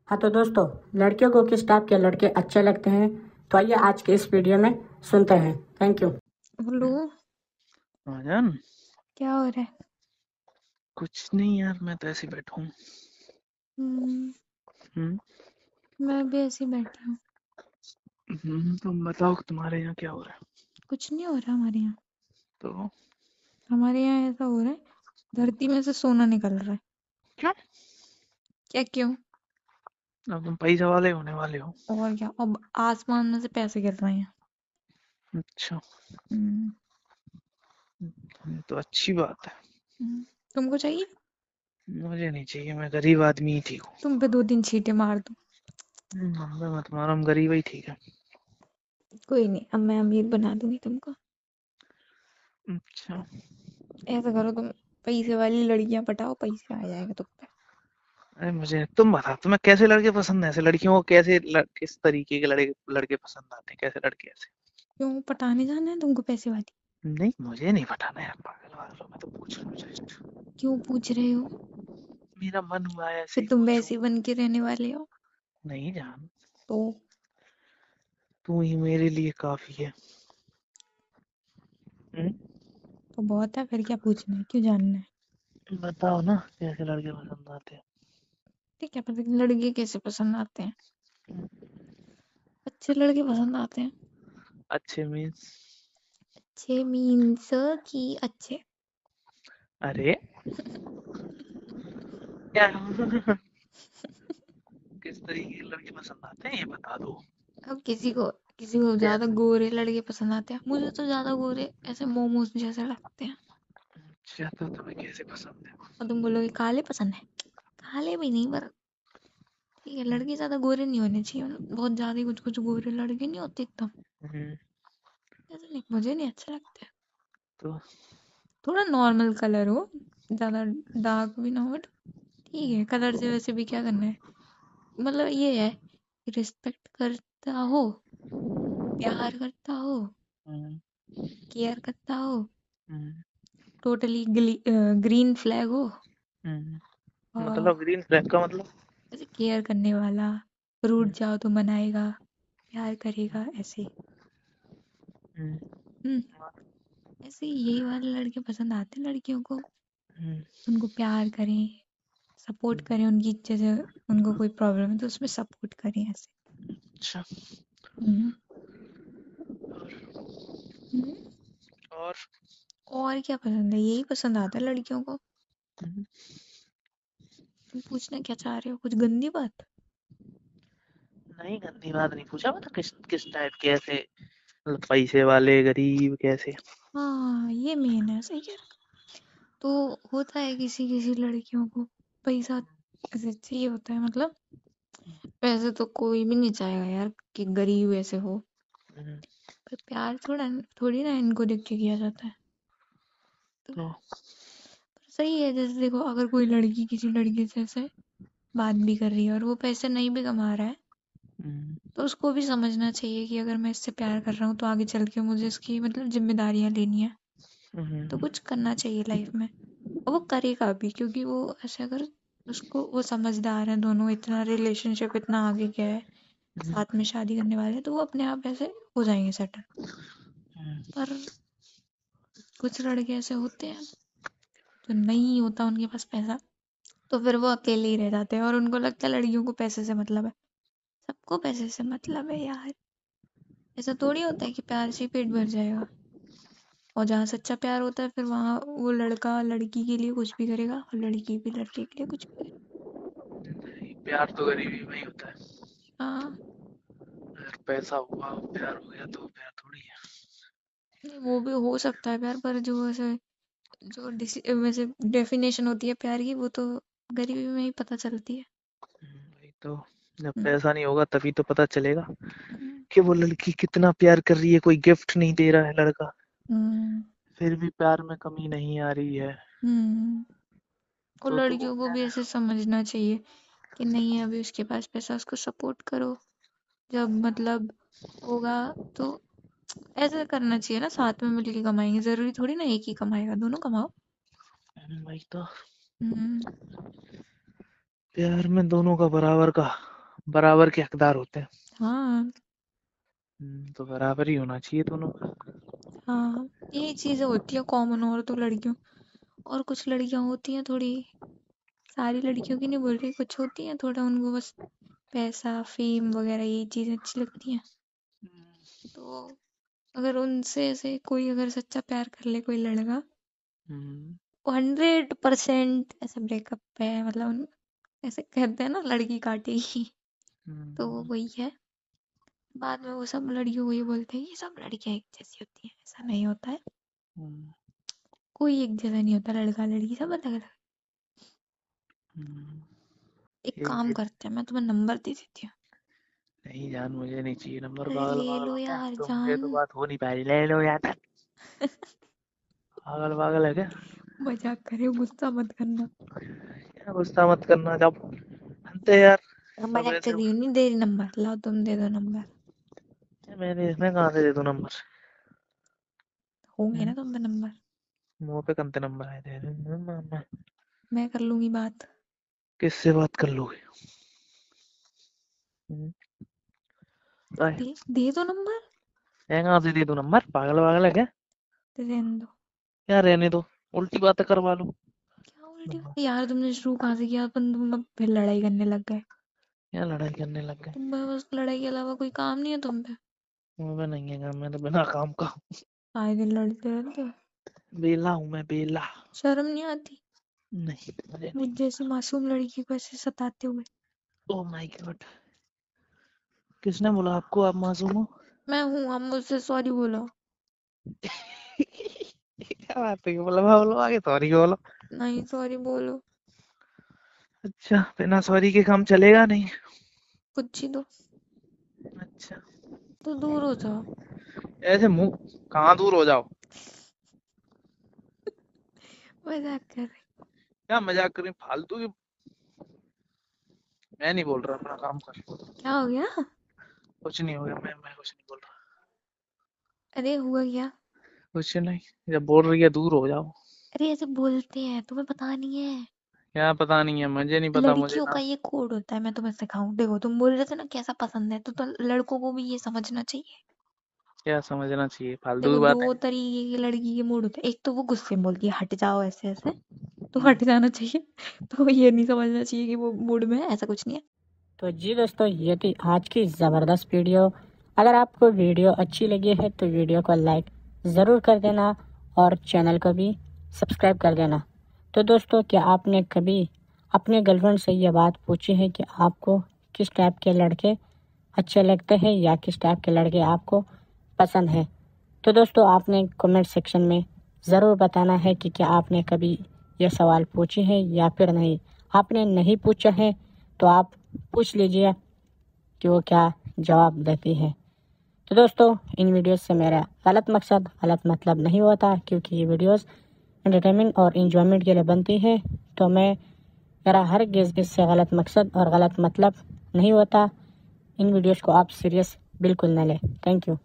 हाँ तो दोस्तों, लड़कियों को किस टाइप के लड़के अच्छे लगते हैं, तो आइए आज के इस वीडियो में सुनते हैं। Thank you. हेलो। महाजन, क्या हो रहा है? कुछ नहीं यार, मैं तो ऐसे ही बैठा हूँ। हम्म, मैं भी ऐसे ही बैठी हूँ। तुम बताओ तुम्हारे यहाँ क्या हो रहा है? कुछ नहीं हो रहा हमारे यहाँ। तो हमारे यहाँ ऐसा हो रहा है, धरती में से सोना निकल रहा है। क्यों? क्या क्यों? अब तुम पैसे वाले होने वाले हो। और क्या, अब आसमान में से पैसे गिर रहे हैं। अच्छा, हम्म, तो अच्छी बात है। तुमको चाहिए? मुझे नहीं चाहिए, मैं गरीब आदमी ही ठीक हूँ। तुम पे 2-3 छींटे मार दूं? मत मारो, हम गरीब ही ठीक है। कोई नहीं, अब मैं अमीर बना दूंगी तुमको। अच्छा, ऐसा करो, तुम पैसे वाली लड़कियां पटाओ, पैसे आ जाएगा तुम पे। अरे मुझे तुम बताओ, तुम्हें कैसे लड़के पसंद है? ऐसे लड़कियों को किस तरीके के लड़के पसंद आते हैं? कैसे लड़के ऐसे? क्यों, पटाने जाना है तुमको पैसे वाली? नहीं, मुझे नहीं पटाना यार, पागल वागल हो, मैं तो पूछ रहा हूँ जस्ट। क्यों पूछ रहे हो? मेरा मन हुआ है, ऐसे फिर ही तुम पूछूं। वैसे बन के रहने वाले हो? नहीं जान, तो तू ही मेरे लिए काफी है। हम्म, तो बहुत है, फिर क्या पूछना है, क्यों जानना है? बताओ ना कैसे लड़के पसंद आते ठीक है, पता लड़के कैसे पसंद आते हैं? हैं? अच्छे लड़के पसंद आते हैं। अच्छे मीन्स? अच्छे मीन्स कि अच्छे। अरे क्या? किस तरीके के लड़के पसंद आते हैं ये बता दो। अब किसी को ज्यादा कैसे? गोरे लड़के पसंद आते हैं, मुझे तो ज्यादा गोरे ऐसे मोमोज जैसे लगते हैं। अच्छा, तो तुम्हें कैसे पसंद है? और तुम बोलोगे काले पसंद है? काले भी नहीं, पर ठीक है, लड़के ज्यादा गोरे नहीं होने चाहिए, मतलब बहुत ज्यादा ही कुछ कुछ गोरे लड़के नहीं होते एकदम। हम्म, ऐसे नहीं, मुझे नहीं अच्छे लगते। तो थोड़ा नॉर्मल कलर हो, ज्यादा डार्क भी ना हो, but ठीक है, कलर से वैसे भी क्या करना है। मतलब ये है कि रिस्पेक्ट करता हो, प्यार करता हो, हम्म, केयर करता हो, हम्म, टोटली ग्रीन फ्लैग हो, हम्म। और मतलब ग्रीन फ्लैग का मतलब? ऐसे केयर करने वाला, रूठ हम्म, जाओ तो मनाएगा, प्यार करेगा, ऐसे। हम्म, हम्म, ऐसे यही वाले लड़के पसंद आते हैं लड़कियों को। हम्म, उनको प्यार करें, सपोर्ट करें, उनकी जैसे उनको कोई प्रॉब्लम है तो उसमें सपोर्ट करें, ऐसे। अच्छा। हम्म, हम्म। और और क्या पसंद है, यही पसंद आता है लड़कियों को। हम्म, तुम पूछना क्या चाह रहे हो, कुछ गंदी बात? नहीं, गंदी बात नहीं पूछा, मतलब किस किस टाइप के ऐसे, मतलब पैसे वाले, गरीब, कैसे? हाँ, ये मेन है, सही कह रहे हो। तो होता है किसी किसी लड़कियों को पैसा ऐसे चाहिए होता है, मतलब वैसे तो कोई भी नहीं चाहेगा यार कि गरीब ऐसे हो, हम्म, पर प्यार थोड़ी ना इनको देख के किया जाता है। तो तो पर सही है, जैसे देखो, अगर कोई लड़की किसी लड़के से ऐसे बात भी कर रही है और वो पैसे नहीं भी कमा रहा है, हम्म, तो उसको भी समझना चाहिए कि अगर मैं इससे प्यार कर रहा हूँ तो आगे चल के मुझे इसकी मतलब जिम्मेदारियां लेनी है, तो हम्म, कुछ करना चाहिए लाइफ में। और वो करेगा भी, क्योंकि वो ऐसे अगर उसको वो समझदार है, दोनों इतना रिलेशनशिप इतना आगे गया है, हम्म, साथ में शादी करने वाले हैं, तो वो अपने आप ऐसे हो जाएंगे सेटल। हम्म, पर कुछ लड़के ऐसे होते हैं जो नहीं होता उनके पास पैसा, तो फिर वो अकेले ही रह जाते हैं और उनको लगता है लड़कियों को पैसे से मतलब है। सबको पैसे से मतलब है यार, ऐसा थोड़ी होता है कि प्यार से ही पेट भर जाएगा। और जहाँ सच्चा प्यार होता है फिर वहाँ वो लड़का लड़की के लिए कुछ भी करेगा और लड़की भी लड़के के लिए कुछ भी करेगी। प्यार तो गरीबी में ही होता है। हाँ, अगर पैसा हुआ, प्यार हो गया तो प्यार थोड़ी है। नहीं वो भी हो सकता है प्यार, पर जो ऐसे जो वैसे डेफिनेशन होती है प्यार की, वो तो गरीबी में ही पता चलती है। वही तो, जब हम्म, पैसा नहीं होगा तभी तो पता चलेगा हम्म, कि वो लड़की कितना प्यार कर रही है। कोई गिफ्ट नहीं दे रहा है लड़का, हम्म, फिर भी प्यार में कमी नहीं आ रही है। हम्म। और तो वो लड़कियों को क्या भी है? ऐसे समझना चाहिए कि नहीं है अभी उसके पास पैसा, उसको सपोर्ट करो। जब मतलब होगा तो ऐसा करना चाहिए ना, साथ में मिलके कमाएंगे, जरूरी थोड़ी ना एक ही कमाएगा, दोनों कमाओ। वही तो, हम्म, प्यार में दोनों का बराबर का बराबर के हकदार होते हैं। हाँ तो बराबर ही होना चाहिए दोनों का। हाँ, यही चीजें होती है कॉमन। और तो लड़कियों, और कुछ लड़कियां होती हैं थोड़ी, सारी लड़कियों की नहीं बोल रही, कुछ होती हैं थोड़ा उनको बस पैसा फेम वगैरह यही चीजें अच्छी लगती हैं। तो अगर उनसे ऐसे कोई अगर सच्चा प्यार कर ले कोई लड़का, हम्म, 100% ऐसे ब्रेकअप है, मतलब ऐसे कहते हैं ना लड़की काटेगी, तो वो हम्म, वही है। बाद में वो सब लड़कियों को ये बोलते हैं ये सब लड़कियां एक जैसी होती हैं, ऐसा नहीं होता है। हम्म, कोई एक जैसा नहीं होता, लड़का लड़की सब अलग अलग। हम्म, एक ये काम भी करते हैं, मैं तुम्हें नंबर दे देती हूँ। नहीं जान, मुझे नहीं चाहिए नंबर। अरे पागल ले पागल लो हो क्या यार तुमसे? तो जान। बात हो नहीं पा रही, ले लो यार। पागल पागल है क्या? मजाक करे, गुस्सा मत करना। क्या गुस्सा मत करना जब हंते यार। सब मजाक कर ऐसे रही हूँ, नहीं दे रही नंबर, लाओ तुम दे दो नंबर। मैंने इसमें कहाँ से दे दूं नंबर? होंगे ना तुम पे नंबर, मुंह पे कंते नंबर आए थे। मैं कर लूंगी बात। किससे बात कर लोगे? हम्म, आए, दे दो नंबर। मैं कहाँ से दे दूं नंबर? पागल पागल है क्या? दे रहने दो। क्या रहने दो? उल्टी बातें करवा लो। क्या उल्टी यार, तुमने शुरू कहाँ से किया? अपन तुम अब फिर लड़ाई करने लग गए। क्या लड़ाई करने लग गए? तुम पे बस लड़ाई के अलावा कोई काम नहीं है तुम पे? मुंह पे नहीं है काम, मैं तो बिना काम का हूँ। आए दिन लड़ते रहते हो, बेला हूँ मैं, बेला। शर्म नहीं आती? नहीं, मुझे मुझ नहीं। जैसी मासूम लड़की को ऐसे सताते हुए। ओह माय गॉड, किसने बोला आपको आप मासूम हो? मैं हूँ, अब मुझसे सॉरी बोलो। क्या बात है, बोलो बोलो आगे, सॉरी बोलो। नहीं सॉरी बोलो। अच्छा, बिना सॉरी के काम चलेगा नहीं? कुछ ही दो अच्छा, तो दूर हो जाओ। ऐसे मुंह कहाँ दूर हो जाओ? मजाक कर रही। क्या मजाक करें फालतू की? मैं नहीं बोल रहा, अपना काम कर। क्या हो गया? कुछ नहीं हो गया, मैं कुछ नहीं बोल रहा। अरे हुआ क्या? कुछ नहीं, जब बोल रही है दूर हो जाओ। अरे ऐसे बोलते हैं, तुम्हें पता नहीं है? क्या पता नहीं है? मुझे नहीं पता, मुझे लड़कियों ना। का ये कोड होता है, मैं तुम्हें सिखाऊं। देखो तुम बोल रहे थे ना कैसा पसंद है, तो लड़कों को भी ये समझना चाहिए। क्या समझना चाहिए? फालतू देखो की बात है। दो तरीके की लड़की के मूड होते हैं। एक तो वो गुस्से में बोलती है हट जाओ ऐसे ऐसे, तो हट जाना चाहिए। तो ये नहीं समझना चाहिए कि वो मूड में है, ऐसा कुछ नहीं है। तो जी दोस्तों, ये थी आज की ज़बरदस्त वीडियो। अगर आपको वीडियो अच्छी लगी है तो वीडियो को लाइक ज़रूर कर देना और चैनल को भी सब्सक्राइब कर देना। तो दोस्तों, क्या आपने कभी अपने गर्लफ्रेंड से ये बात पूछी है कि आपको किस टाइप के लड़के अच्छे लगते हैं या किस टाइप के लड़के आपको पसंद है? तो दोस्तों, आपने कमेंट सेक्शन में ज़रूर बताना है कि क्या आपने कभी ये सवाल पूछे हैं या फिर नहीं। आपने नहीं पूछा है तो आप पूछ लीजिए कि वो क्या जवाब देती है। तो दोस्तों, इन वीडियोस से मेरा गलत मकसद गलत मतलब नहीं होता, क्योंकि ये वीडियोस एंटरटेनमेंट और इंजॉयमेंट के लिए बनती है। तो मेरा हर गिज़ इससे गलत मकसद और गलत मतलब नहीं होता। इन वीडियोस को आप सीरियस बिल्कुल न लें। Thank you.